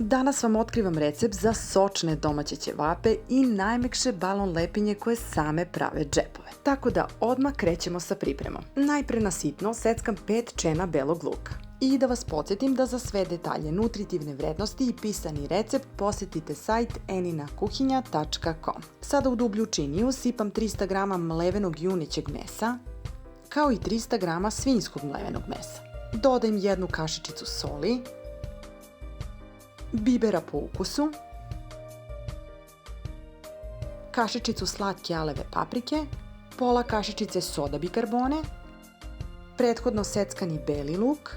Danas vam otkrivam recept za sočne domaće ćevape i najmekše balon lepinje koje same prave džepove. Tako da odmah krećemo sa pripremom. Najpre na sitno seckam 5 čena belog luka. I da vas podsjetim da za sve detalje, nutritivne vrednosti i pisani recept posetite sajt eninakuhinja.com. Sada u dublju činiju sipam 300 g mlevenog junećeg mesa, kao i 300 g svinjskog mlevenog mesa. Dodajem 1 kašičicu soli, bibera po ukusu, kašičicu slatke aleve paprike, pola kašičice soda bikarbone, prethodno seckani beli luk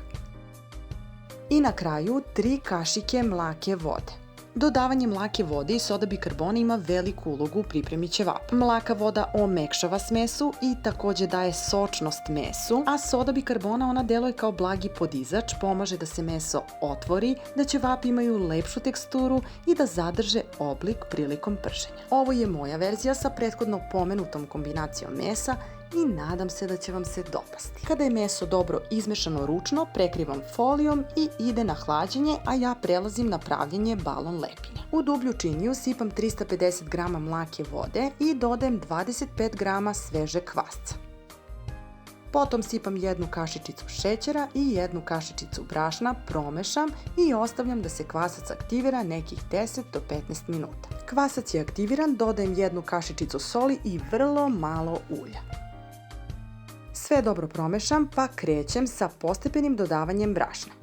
i na kraju 3 kašike mlake vode. Dodavanje mlake vode i soda bikarbone ima veliku ulogu u pripremi ćevapa. Mlaka voda omekšava smesu i takođe daje sočnost mesu, a soda bikarbona ona deluje kao blagi podizač, pomaže da se meso otvori, da ćevapi imaju lepšu teksturu i da zadrže oblik prilikom prženja. Ovo je moja verzija sa prethodno pomenutom kombinacijom mesa i nadam se da će vam se dopasti. Kada je meso dobro izmešano ručno, prekrivam folijom i ide na hlađenje, a ja prelazim na pravljenje balon lepinja. U dublju činiju sipam 350 g mlake vode i dodajem 25 g svežeg kvasca. Potom sipam 1 kašičicu šećera i 1 kašičicu brašna, promešam i ostavljam da se kvasac aktivira nekih 10 do 15 minuta. Kvasac je aktiviran, dodajem 1 kašičicu soli i vrlo malo ulja. Sve dobro promešam pa krećem sa postepenim dodavanjem brašna.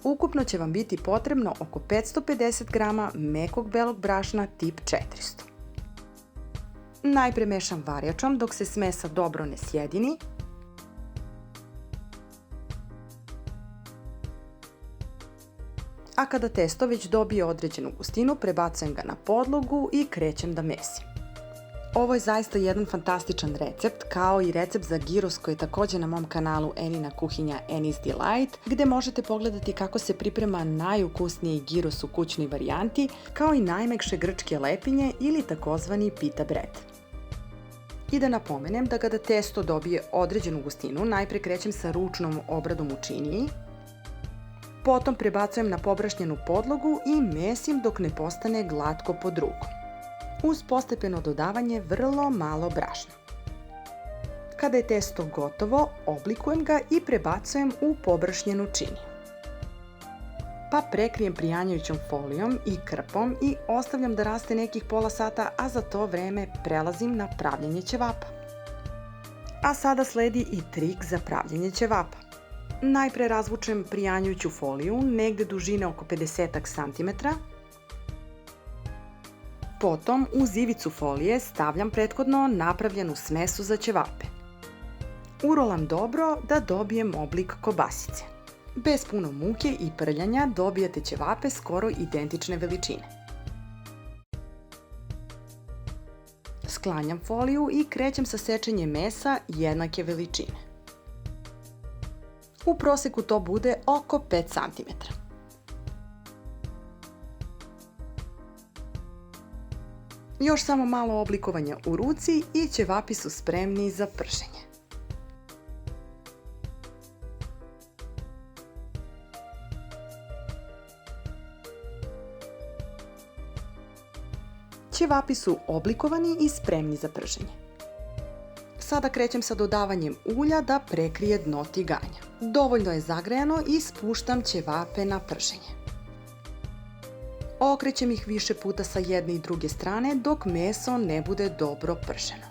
Ukupno će vam biti potrebno oko 550 g mekog belog brašna tip 400. Najpre mešam varjačom dok se smesa dobro ne sjedini. A kada testo već dobije određenu gustinu, prebacujem ga na podlogu i krećem da mesim. Ovo je zaista jedan fantastičan recept, kao i recept za gyros koji je takođe na mom kanalu Enina kuhinja Eni's Delight, gde možete pogledati kako se priprema najukusniji gyros u kućnoj varijanti, kao i najmekše grčke lepinje ili takozvani pita bread. I da napomenem da kada testo dobije određenu gustinu, najpre krećem sa ručnom obradom u činiji, potom prebacujem na pobrašnjenu podlogu i mesim dok ne postane glatko pod rukom, uz postepeno dodavanje vrlo malo brašna. Kada je testo gotovo, oblikujem ga i prebacujem u pobrašnjenu činiju. Pa prekrijem prijanjajućom folijom i krpom i ostavljam da raste nekih pola sata, a za to vreme prelazim na pravljenje ćevapa. A sada sledi i trik za pravljenje ćevapa. Najpre razvučem prijanjajuću foliju, negde dužine oko 50 cm. Potom uz ivicu folije stavljam prethodno napravljenu smesu za ćevape. Urolam dobro da dobijem oblik kobasice. Bez puno muke i prljanja dobijate ćevape skoro identične veličine. Sklanjam foliju i krećem sa sečenjem mesa jednake veličine. U proseku to bude oko 5 cm. Još samo malo oblikovanja u ruci i ćevapi su spremni za prženje. Ćevapi su oblikovani i spremni za prženje. Sada krećem sa dodavanjem ulja da prekrije dno tiganja. Dovoljno je zagrejano i spuštam ćevape na prženje. Okrećem ih više puta sa jedne i druge strane dok meso ne bude dobro prženo.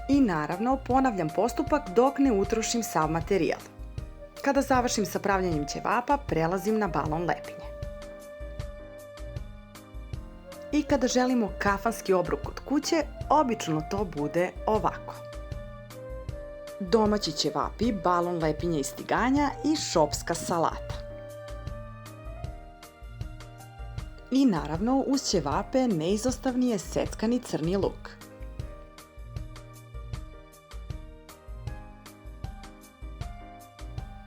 I naravno ponavljam postupak dok ne utrošim sav materijal. Kada završim sa pravljenjem ćevapa, prelazim na balon lepinje. I kada želimo kafanski obrok kod kuće, obično to bude ovako. Domaći ćevapi, balon lepinje iz tiganja i šopska salata. I naravno uz ćevape neizostavni je seckani crni luk.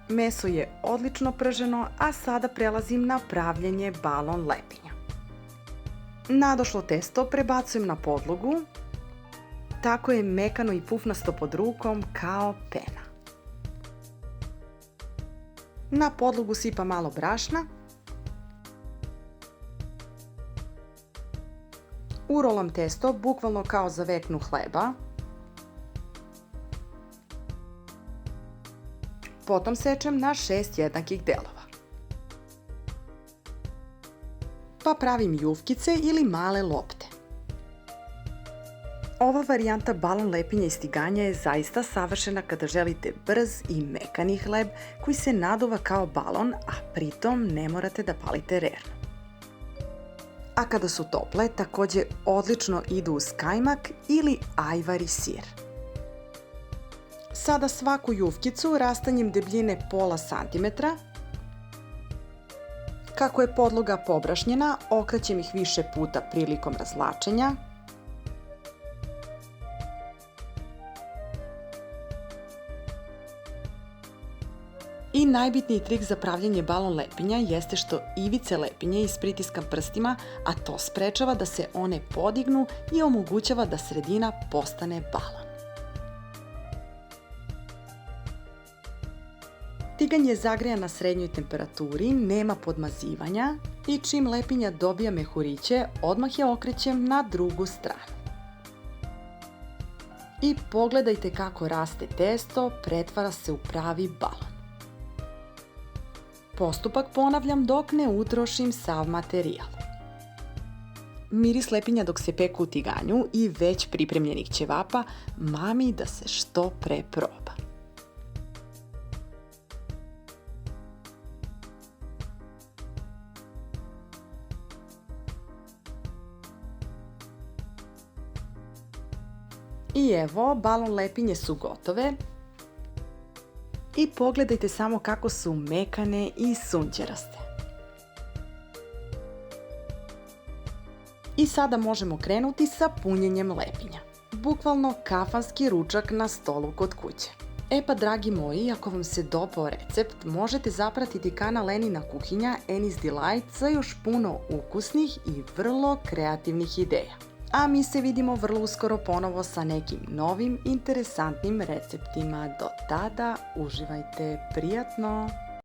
Meso je odlično prženo, a sada prelazim na pravljenje balon lepinja. Nadošlo testo prebacujem na podlogu, tako je mekano i pufnasto pod rukom kao pena. Na podlogu sipam malo brašna. Urolam testo bukvalno kao za veknu hleba. Potom sečem na 6 jednakih delova. Pa pravim jufkice ili male lopte. Ova varijanta balon lepljenja i stiganja je zaista savršena kada želite brz i mekani hleb koji se naduva kao balon, a pritom ne morate da palite rernu. A kada su tople, takođe odlično idu uz kajmak ili ajvar i sir. Sada svaku jufkicu rastanjem debljine pola santimetra. Kako je podloga pobrašnjena, okrećem ih više puta prilikom razvlačenja. I najbitniji trik za pravljanje balon lepinja jeste što ivice lepinja ispritiskam prstima, a to sprečava da se one podignu i omogućava da sredina postane balon. Tiganj je zagrejan na srednjoj temperaturi, nema podmazivanja i čim lepinja dobija mehuriće, odmah je okrećem na drugu stranu. I pogledajte kako raste testo, pretvara se u pravi balon. Postupak ponavljam dok ne utrošim sav materijal. Miris lepinja dok se peku u tiganju i već pripremljenih ćevapa mami da se što pre proba. I evo, balon lepinje su gotove. I pogledajte samo kako su mekane i sunđeraste. I sada možemo krenuti sa punjenjem lepinja. Bukvalno kafanski ručak na stolu kod kuće. E pa dragi moji, ako vam se dopao recept, možete zapratiti kanal Enina kuhinja Eni's Delight za još puno ukusnih i vrlo kreativnih ideja. A mi se vidimo vrlo uskoro ponovo sa nekim novim, interesantnim receptima. Do tada, uživajte, prijatno!